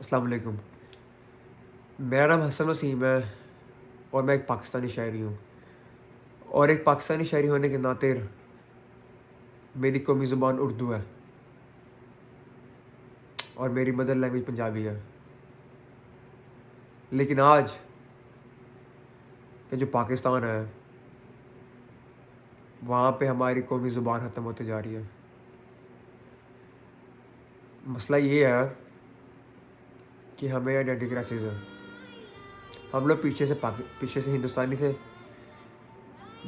अस्सलाम वालेकुम। मेरा नाम हसन वसीम है और मैं एक पाकिस्तानी शायरी हूँ। और एक पाकिस्तानी शायरी होने के नाते मेरी कौमी ज़ुबान उर्दू है और मेरी मदर लैंग्वेज पंजाबी है। लेकिन आज के जो पाकिस्तान है, वहाँ पे हमारी कौमी ज़ुबान ख़त्म होती जा रही है। मसला ये है कि हमें आइडेंटिटी क्राइसिस है। हम लोग पीछे से हिंदुस्तानी थे।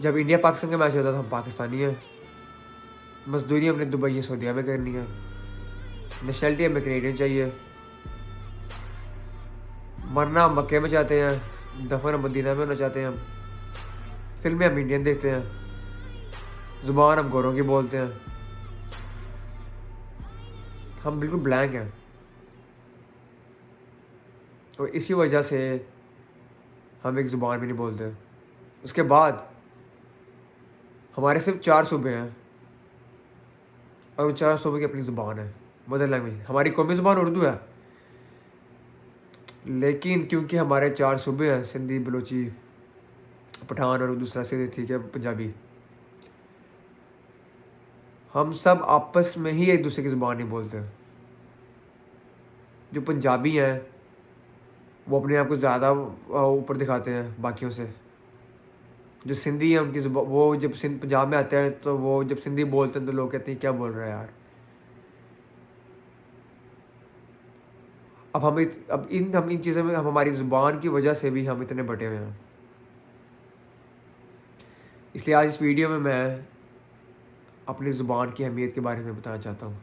जब इंडिया पाकिस्तान का मैच होता था हम पाकिस्तानी हैं। मज़दूरी हमने दुबई या सऊदीया में करनी है। नेशनलिटी हमें कैनेडियन चाहिए। मरना हम मक्के में चाहते हैं, दफन हम मदीना में होना चाहते हैं। हम फिल्में हम इंडियन देखते हैं, ज़ुबान हम गोरों की बोलते हैं। हम बिल्कुल ब्लैंक हैं और इसी वजह से हम एक ज़ुबान भी नहीं बोलते। उसके बाद हमारे सिर्फ 4 सूबे हैं और उन 4 सूबे की अपनी ज़ुबान है, मदर लैंग्वेज। हमारी कौमी ज़ुबान उर्दू है, लेकिन क्योंकि हमारे 4 सूबे हैं, सिंधी, बलूची, पठान और दूसरा से ठीक है पंजाबी, हम सब आपस में ही एक दूसरे की ज़ुबान नहीं बोलते। जो पंजाबी हैं वो अपने आप को ज़्यादा ऊपर दिखाते हैं बाकियों से। जो सिंधी हैं उनकी ज़ुबान, वो जब पंजाब में आते हैं तो वो जब सिंधी बोलते हैं तो लोग कहते हैं क्या बोल रहा है यार। हम इन चीज़ों में, हम हमारी ज़ुबान की वजह से भी हम इतने बटे हुए हैं। इसलिए आज इस वीडियो में मैं अपनी ज़ुबान की अहमियत के बारे में बताना चाहता हूँ।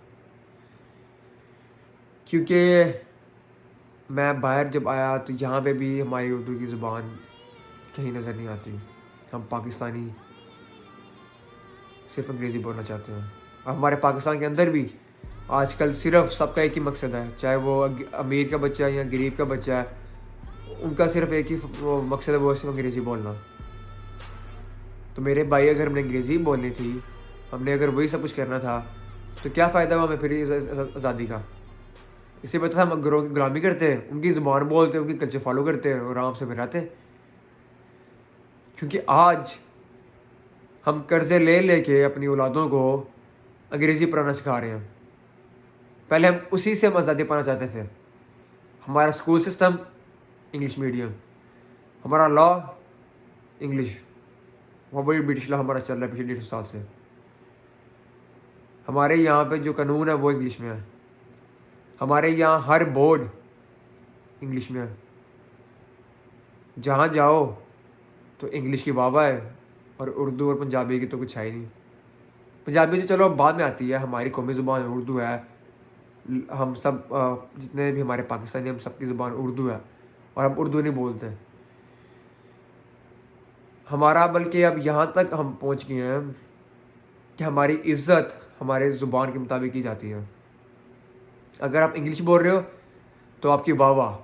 क्योंकि मैं बाहर जब आया तो यहाँ पे भी हमारी उर्दू की ज़ुबान कहीं नज़र नहीं आती। हम पाकिस्तानी सिर्फ अंग्रेज़ी बोलना चाहते हैं। और हमारे पाकिस्तान के अंदर भी आजकल सिर्फ सबका एक ही मकसद है, चाहे वो अमीर का बच्चा है या गरीब का बच्चा है, उनका सिर्फ एक ही वो मकसद है, वो सिर्फ अंग्रेज़ी बोलना। तो मेरे भाई, अगर हमने अंग्रेज़ी बोलनी थी, हमने अगर वही सब कुछ करना था, तो क्या फ़ायदा हुआ हमें फिर इस आज़ादी का। इससे बेहतर हम अगरों की गुलामी करते हैं, उनकी ज़ुबान बोलते हैं, उनकी कल्चर फॉलो करते हैं और आराम से फिर रहते हैं। क्योंकि आज हम कर्ज़े ले लेके अपनी औलादों को अंग्रेज़ी पढ़ाना सिखा रहे हैं। पहले हम उसी से हम आज़ादी पाना चाहते थे। हमारा स्कूल सिस्टम इंग्लिश मीडियम, हमारा लॉ इंग्लिश, वो बड़ी ब्रिटिश लॉ हमारा चल रहा है पिछले 150 साल से। हमारे यहाँ पे जो कानून है वो इंग्लिश में है। हमारे यहाँ हर बोर्ड इंग्लिश में है। जहाँ जाओ तो इंग्लिश की वावा है और उर्दू और पंजाबी की तो कुछ है ही नहीं। पंजाबी तो चलो बाद में आती है, हमारी कौमी ज़ुबान उर्दू है। हम सब जितने भी हमारे पाकिस्तानी, हम सबकी ज़ुबान उर्दू है और हम उर्दू नहीं बोलते। हमारा बल्कि अब यहाँ तक हम पहुँच गए हैं कि हमारी इज़्ज़त हमारे ज़ुबान के मुताबिक की जाती है। अगर आप इंग्लिश बोल रहे हो तो आपकी वाह वाह,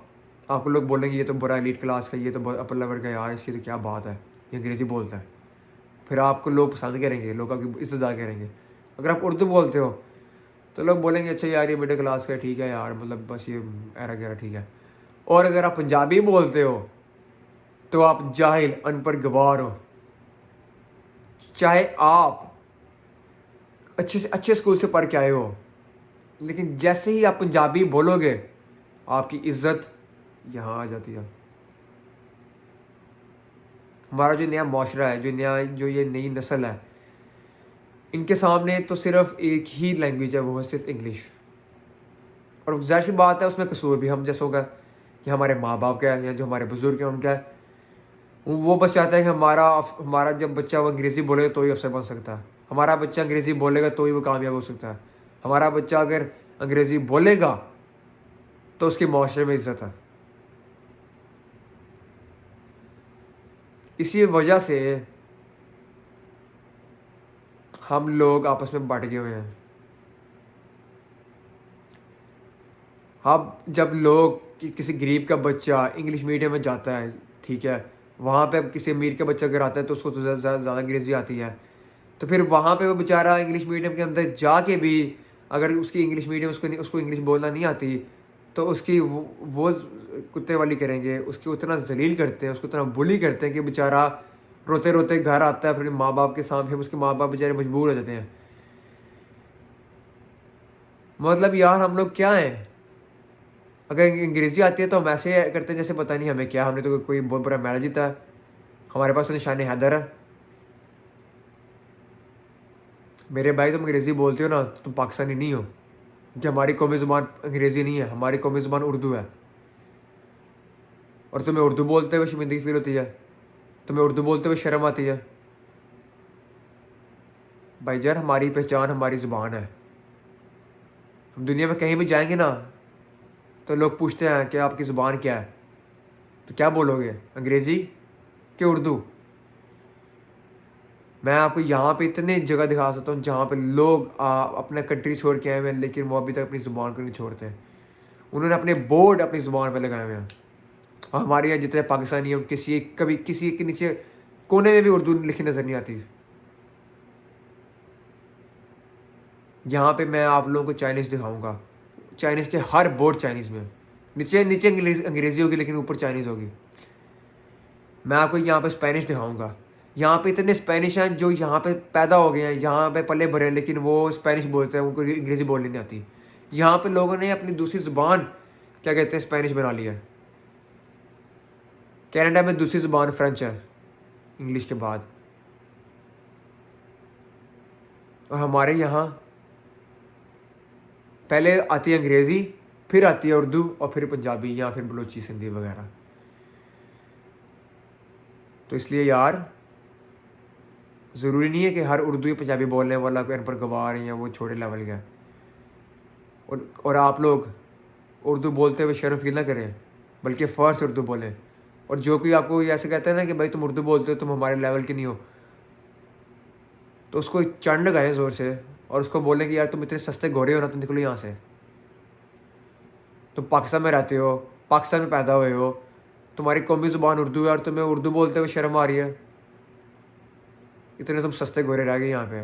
आपको लोग बोलेंगे ये तो बुरा एलीट क्लास का, ये तो बहुत अपर लेवल का, यार इसकी तो क्या बात है, ये अंग्रेज़ी बोलता है। फिर आपको लोग पसंद करेंगे, लोग आपकी इज़्ज़त करेंगे। अगर आप उर्दू बोलते हो तो लोग बोलेंगे अच्छा यार ये मिडिल क्लास का, ठीक है यार, मतलब बस ये एरा गैरा ठीक है। और अगर आप पंजाबी बोलते हो तो आप जाहिल, अनपढ़, गवार हो। चाहे आप अच्छे से अच्छे स्कूल से पढ़ के आए हो, लेकिन जैसे ही आप पंजाबी बोलोगे आपकी इज़्ज़त यहाँ आ जाती है। हमारा जो नया माशरा है, जो ये नई नस्ल है, इनके सामने तो सिर्फ एक ही लैंग्वेज है, वो है सिर्फ इंग्लिश। और ज़ाहिर सी बात है उसमें कसूर भी हम जैसों का, या हमारे माँ बाप का है या जो हमारे बुज़ुर्ग हैं उनका है। वो बस चाहता है कि हमारा जब बच्चा वो अंग्रेज़ी बोलेगा तो ही अफसर बन सकता है। हमारा बच्चा अंग्रेज़ी बोलेगा तो ही वो कामयाब हो सकता है। हमारा बच्चा अगर अंग्रेज़ी बोलेगा तो उसके माशरे में इज़्ज़त है। इसी वजह से हम लोग आपस में बँट गए हुए हैं। अब जब लोग किसी गरीब का बच्चा इंग्लिश मीडियम में जाता है, ठीक है, वहाँ पे अब किसी अमीर का बच्चा अगर आता है तो उसको तो ज़्यादा अंग्रेज़ी आती है। तो फिर वहाँ पे वो बेचारा इंग्लिश मीडियम के अंदर जाके भी अगर उसकी इंग्लिश मीडियम उसको इंग्लिश बोलना नहीं आती, तो उसकी वो कुत्ते वाली करेंगे, उसकी उतना ज़लील करते हैं, उसको उतना बुली करते हैं कि बेचारा रोते-रोते घर आता है अपने माँ-बाप के सामने, फिर उसके माँ-बाप बेचारे मजबूर हो जाते हैं। मतलब यार हम लोग क्या हैं? अगर अंग्रेज़ी आती है तो हम ऐसे करते हैं जैसे पता नहीं हमें क्या, हमने तो कोई बहुत बड़ा मैच जीता है, हमारे पास तो निशान हैदर है। मेरे भाई तुम अंग्रेज़ी बोलते हो ना तो तुम पाकिस्तानी नहीं हो, क्योंकि हमारी कौमी ज़ुबान अंग्रेज़ी नहीं है, हमारी कौमी ज़ुबान उर्दू है। और तुम्हें उर्दू बोलते हुए शर्मिंदगी फ़ील होती है, तुम्हें उर्दू बोलते हुए शर्म आती है। भाईजान हमारी पहचान हमारी ज़ुबान है। हम दुनिया में कहीं भी जाएंगे ना तो लोग पूछते हैं कि आपकी ज़ुबान क्या है, तो क्या बोलोगे, अंग्रेज़ी कि उर्दू? मैं आपको यहाँ पे इतने जगह दिखा सकता हूँ जहाँ पे लोग अपना कंट्री छोड़ के आए हुए हैं, लेकिन वो अभी तक अपनी ज़ुबान को नहीं छोड़ते हैं। उन्होंने अपने बोर्ड अपनी ज़ुबान पे लगाए हुए हैं। और हमारे यहाँ जितने पाकिस्तानी हैं कभी किसी एक के नीचे कोने में भी उर्दू लिखी नज़र नहीं आती। यहाँ पे मैं आप लोगों को चाइनीज़ दिखाऊंगा, चाइनीज़ के हर बोर्ड चाइनीज़ में, नीचे नीचे अंग्रेज़ी होगी लेकिन ऊपर चाइनीज़ होगी। मैं आपको यहाँ पे स्पेनिश दिखाऊंगा, यहाँ पे इतने स्पेनिश हैं जो यहाँ पे पैदा हो गए हैं, यहाँ पे पले भरे हैं, लेकिन वो स्पेनिश बोलते हैं, उनको अंग्रेज़ी बोलनी नहीं आती। यहाँ पे लोगों ने अपनी दूसरी ज़ुबान क्या कहते हैं स्पेनिश बना लिया है। कनाडा में दूसरी ज़ुबान फ्रेंच है इंग्लिश के बाद। और हमारे यहाँ पहले आती है अंग्रेज़ी, फिर आती है उर्दू और फिर पंजाबी या फिर बलूची सिंधी वगैरह। तो इसलिए यार ज़रूरी नहीं है कि हर उर्दू या पंजाबी बोलने वाला कोई अनपढ़ गवार है या वो छोटे लेवल का है। और आप लोग उर्दू बोलते हुए शर्म फील ना करें, बल्कि फ़र्स्ट उर्दू बोलें। और जो कोई आपको ऐसे कहता है ना कि भाई तुम उर्दू बोलते हो, तुम हमारे लेवल के नहीं हो, तो उसको चढ़ लगाएं ज़ोर से और उसको बोलें कि यार तुम इतने सस्ते गोरे हो ना, तुम निकलो यहाँ से। तुम पाकिस्तान में रहते हो, पाकिस्तान में पैदा हुए हो, तुम्हारी कौमी ज़ुबान उर्दू है और तुम्हें उर्दू बोलते हुए शर्म आ रही है। इतने तुम सस्ते गोरे रह गए यहाँ पे।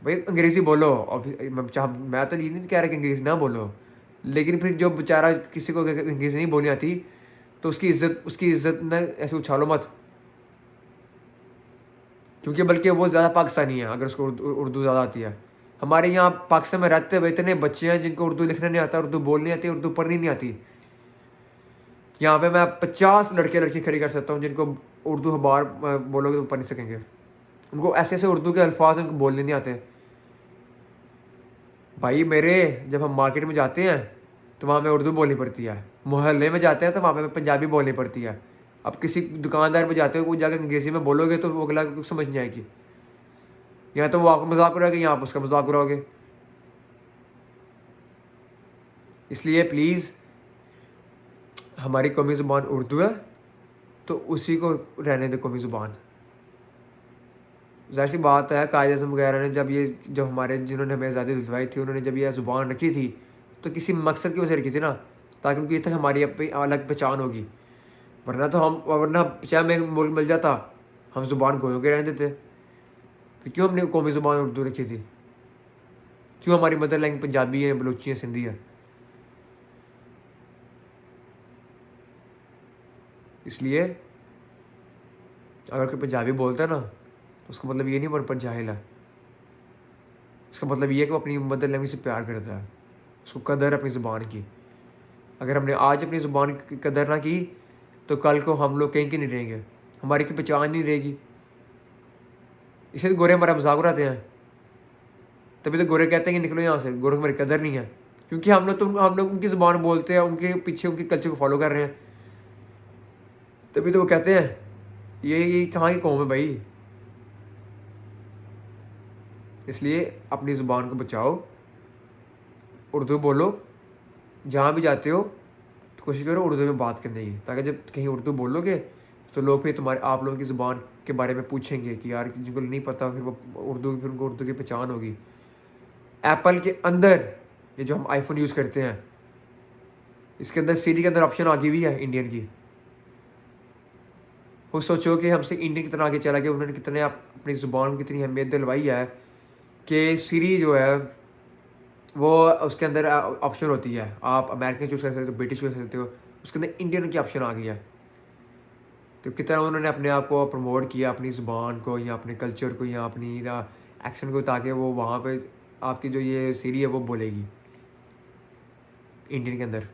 भाई अंग्रेज़ी बोलो, मैं तो ये नहीं कह रहा कि अंग्रेज़ी ना बोलो, लेकिन फिर जो बेचारा किसी को अंग्रेज़ी नहीं बोलनी आती तो उसकी इज़्ज़त ना ऐसे उछालो मत, क्योंकि बल्कि वो ज़्यादा पाकिस्तानी है अगर उसको उर्दू ज़्यादा आती है। हमारे यहाँ पाकिस्तान में रहते हुए इतने बच्चे हैं जिनको उर्दू लिखना नहीं आता, उर्दू बोलनी आती, उर्दू पढ़नी नहीं आती। यहाँ पे मैं 50 लड़के लड़की खड़ी कर सकता हूँ जिनको उर्दू अखबार बोलोगे तो पढ़ नहीं सकेंगे। उनको ऐसे ऐसे उर्दू के अल्फाज उनको बोलने नहीं आते। भाई मेरे जब हम मार्केट में जाते हैं तो वहाँ हमें उर्दू बोलनी पड़ती है, मोहल्ले में जाते हैं तो वहाँ पे हमें पंजाबी बोलनी पड़ती है। अब किसी दुकानदार पे जाते हो, वो जाकर अंग्रेज़ी में बोलोगे तो वो अगला कुछ समझ नहीं आएगी। या तो वो आपका मजाक उड़ाएगा या आप उसका मजाक उड़ाओगे। इसलिए प्लीज़ हमारी कौमी ज़ुबान उर्दू है तो उसी को रहने दे कौमी ज़ुबान। ज़ाहिर सी बात है कायद अज़म वगैरह ने जब हमारे जिन्होंने हमें आज़ादी दिलवाई थी, उन्होंने जब ये ज़ुबान रखी थी तो किसी मकसद की वजह से रखी थी ना, ताकि उनकी तक हमारी अपनी अलग पहचान होगी। वरना चाहे हमें मुल्क मिल जाता, हम ज़ुबान गोयों के रहने देते। फिर क्यों हमने कौमी ज़ुबान उर्दू रखी थी? क्यों हमारी मदर लैंग्वेज पंजाबी है, बलूची है, सिंधी है? इसलिए अगर कोई पंजाबी बोलता है ना तो उसका मतलब ये नहीं वो अनपढ़ जाहिल है। इसका मतलब ये है कि वो अपनी मदर लैंग्वेज से प्यार करता है, उसको कदर है अपनी ज़ुबान की। अगर हमने आज अपनी ज़ुबान की कदर ना की तो कल को हम लोग कहीं के नहीं रहेंगे, हमारी की पहचान नहीं रहेगी। इसे तो गोरे हमारा मजाक उड़ाते हैं, तभी तो गोरे कहते हैं कि निकलो यहाँ से, गोरों की हमारी कदर नहीं है, क्योंकि हम लोग उनकी ज़ुबान बोलते हैं, उनके पीछे उनके कल्चर को फॉलो कर रहे हैं। तभी तो वो कहते हैं ये कहाँ की कौम है भाई। इसलिए अपनी ज़ुबान को बचाओ, उर्दू बोलो, जहाँ भी जाते हो तो कोशिश करो उर्दू में बात करने की, ताकि जब कहीं उर्दू बोलोगे तो लोग फिर आप लोगों की ज़ुबान के बारे में पूछेंगे कि यार जिनको नहीं पता फिर वो फिर उनको उर्दू की पहचान होगी। एप्पल के अंदर ये जो हम आईफोन यूज़ करते हैं, इसके अंदर सीरी के अंदर ऑप्शन आ गई हुई है इंडियन की। वो सोचो कि हमसे इंडियन कितना आगे चला गया, उन्होंने कितने अपनी ज़ुबान को कितनी अहमियत दिलवाई है कि सीरी जो है वो उसके अंदर ऑप्शन होती है, आप अमेरिकन चूज़ कर सकते हो, ब्रिटिश चूज़ कर सकते हो, उसके अंदर इंडियन की ऑप्शन आ गई है। तो कितना उन्होंने अपने आप को प्रमोट किया, अपनी ज़ुबान को या अपने कल्चर को या अपनी एक्सेंट को, ताकि वो वहाँ पे आपकी जो ये सीरी है वो बोलेगी इंडियन के अंदर।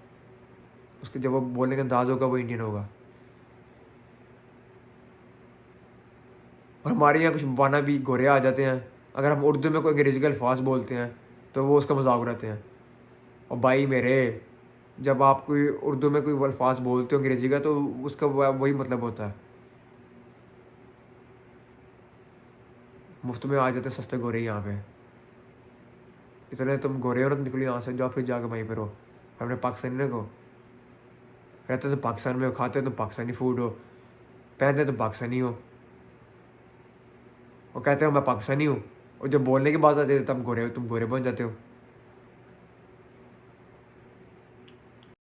उसके जब वो बोलने का अंदाज़ होगा वो इंडियन होगा। और हमारे यहाँ कुछ वाना भी गोरे आ जाते हैं, अगर हम उर्दू में कोई अंग्रेज़ी का अल्फाज़ बोलते हैं तो वो उसका मज़ाक उड़ाते हैं। और भाई मेरे, जब आप कोई उर्दू में कोई अल्फाज़ बोलते हो अंग्रेज़ी का, तो उसका वही मतलब होता है। मुफ्त में आ जाते हैं सस्ते गोरे यहाँ पे। इतने तुम गोरे हो ना, तो निकलो यहाँ से, जाओ फिर जाके वहीं पे रहो अपने पाकिस्तानी को। रहते तो पाकिस्तान में हो, खाते तो पाकिस्तानी फूड हो, पहनते तो पाकिस्तानी हो, और कहते हो मैं पाकिस्तानी हूँ, और जब बोलने की बात आती है तब तुम गोरे बन जाते हो।